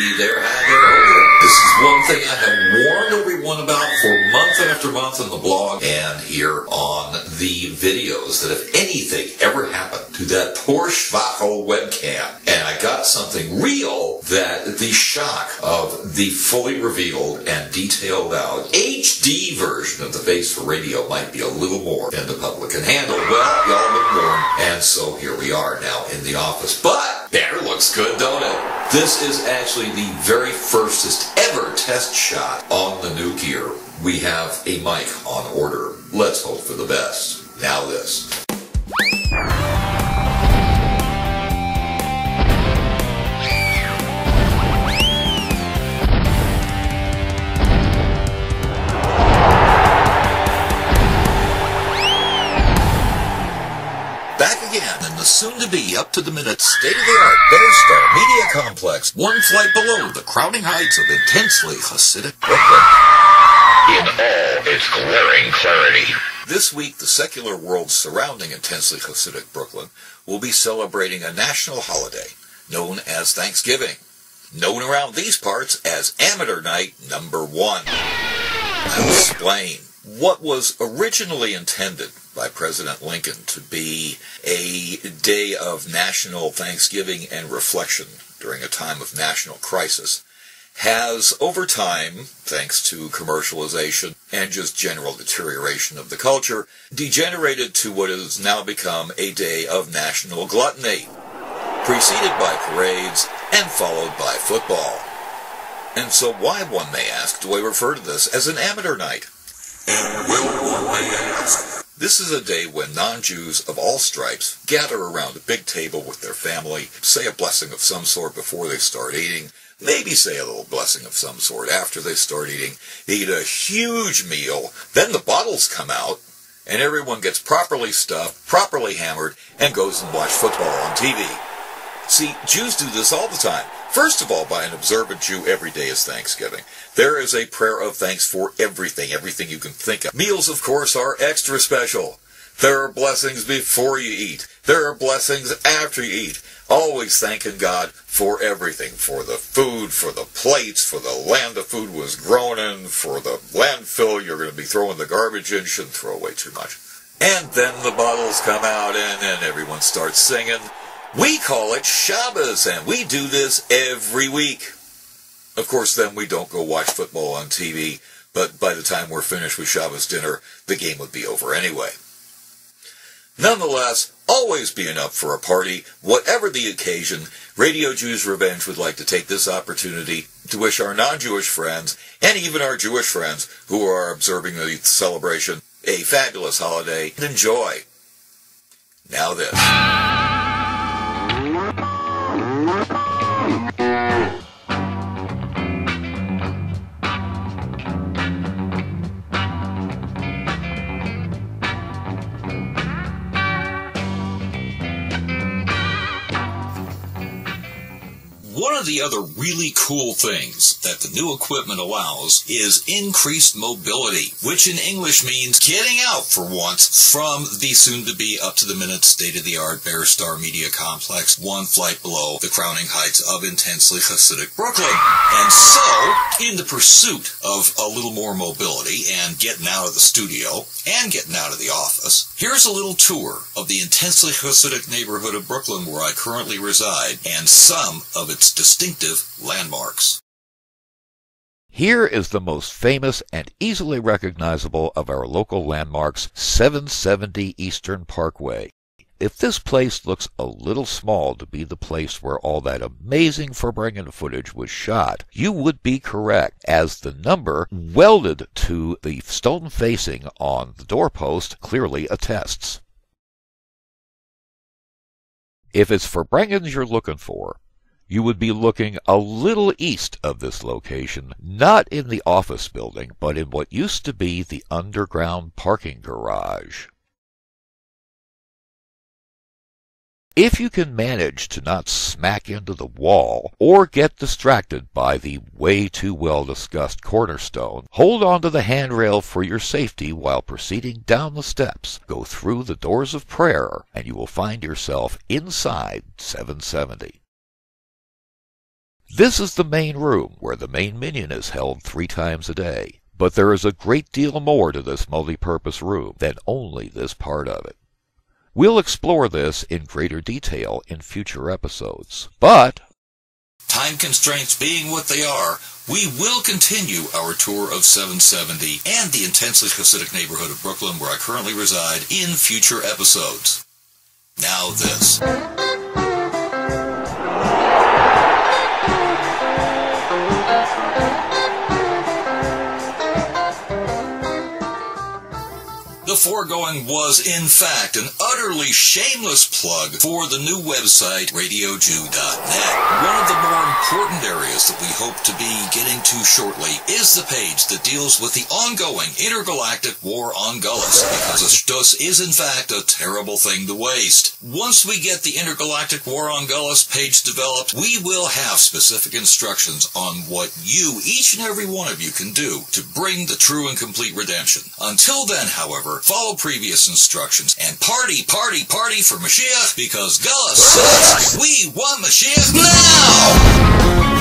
Hey there, hi there. This is one thing I have warned everyone about for month after month on the blog and here on the videos, that if anything ever happened to that poor Schwachel webcam and I got something real, that the shock of the fully revealed and detailed out HD version of the face for radio might be a little more than the public can handle. Well, y'all have been warned, and so here we are now in the office. But Bear looks good, don't it? This is actually the very firstest ever test shot on the new gear. We have a mic on order. Let's hope for the best. Now this. Back again in the soon-to-be, up-to-the-minute, state-of-the-art Bear Star Media Complex, one flight below the crowding heights of intensely Hasidic Brooklyn. In all its glaring clarity. This week, the secular world surrounding intensely Hasidic Brooklyn will be celebrating a national holiday known as Thanksgiving, known around these parts as Amateur Night #1. I'll explain. What was originally intended by President Lincoln to be a day of national thanksgiving and reflection during a time of national crisis has, over time, thanks to commercialization and just general deterioration of the culture, degenerated to what has now become a day of national gluttony, preceded by parades and followed by football. And so why, one may ask, do I refer to this as an amateur night? And will one may ask? This is a day when non-Jews of all stripes gather around a big table with their family, say a blessing of some sort before they start eating, maybe say a little blessing of some sort after they start eating, eat a huge meal, then the bottles come out, and everyone gets properly stuffed, properly hammered, and goes and watches football on TV. See, Jews do this all the time. First of all, by an observant Jew, every day is Thanksgiving. There is a prayer of thanks for everything you can think of. Meals, of course, are extra special. There are blessings before you eat. There are blessings after you eat. Always thanking God for everything. For the food, for the plates, for the land the food was grown in, for the landfill you're going to be throwing the garbage in. Shouldn't throw away too much. And then the bottles come out and then everyone starts singing. We call it Shabbos, and we do this every week. Of course, then we don't go watch football on TV, but by the time we're finished with Shabbos dinner, the game would be over anyway. Nonetheless, always being up for a party, whatever the occasion, Radiojew's Revenge would like to take this opportunity to wish our non-Jewish friends, and even our Jewish friends who are observing the celebration, a fabulous holiday and enjoy. Now this. One of the other really cool things that the new equipment allows is increased mobility, which in English means getting out for once from the soon-to-be up-to-the-minute state-of-the-art Bear Star Media Complex, one flight below the crowning heights of intensely Hasidic Brooklyn. And so, in the pursuit of a little more mobility and getting out of the studio and getting out of the office, here's a little tour of the intensely Hasidic neighborhood of Brooklyn where I currently reside and some of its distinctive landmarks. Here is the most famous and easily recognizable of our local landmarks, 770 Eastern Parkway. If this place looks a little small to be the place where all that amazing Farbrengen footage was shot, you would be correct, as the number welded to the stone facing on the doorpost clearly attests. If it's Farbrengens you're looking for, you would be looking a little east of this location, not in the office building, but in what used to be the underground parking garage. If you can manage to not smack into the wall or get distracted by the way too well discussed cornerstone, hold on to the handrail for your safety while proceeding down the steps. Go through the doors of prayer and you will find yourself inside 770. This is the main room where the main minion is held 3 times a day. But there is a great deal more to this multi-purpose room than only this part of it. We'll explore this in greater detail in future episodes. But time constraints being what they are, we will continue our tour of 770 and the intensely Hasidic neighborhood of Brooklyn where I currently reside in future episodes. Now this. The foregoing was, in fact, an utterly shameless plug for the new website, Radiojew.net. One of the more important areas that we hope to be getting to shortly is the page that deals with the ongoing intergalactic war on Gullus, because a shtus is, in fact, a terrible thing to waste. Once we get the intergalactic war on Gullus page developed, we will have specific instructions on what you, each and every one of you, can do to bring the true and complete redemption. Until then, however, follow previous instructions and party, party, party for Mashiach, because Gullus says we want Mashiach now!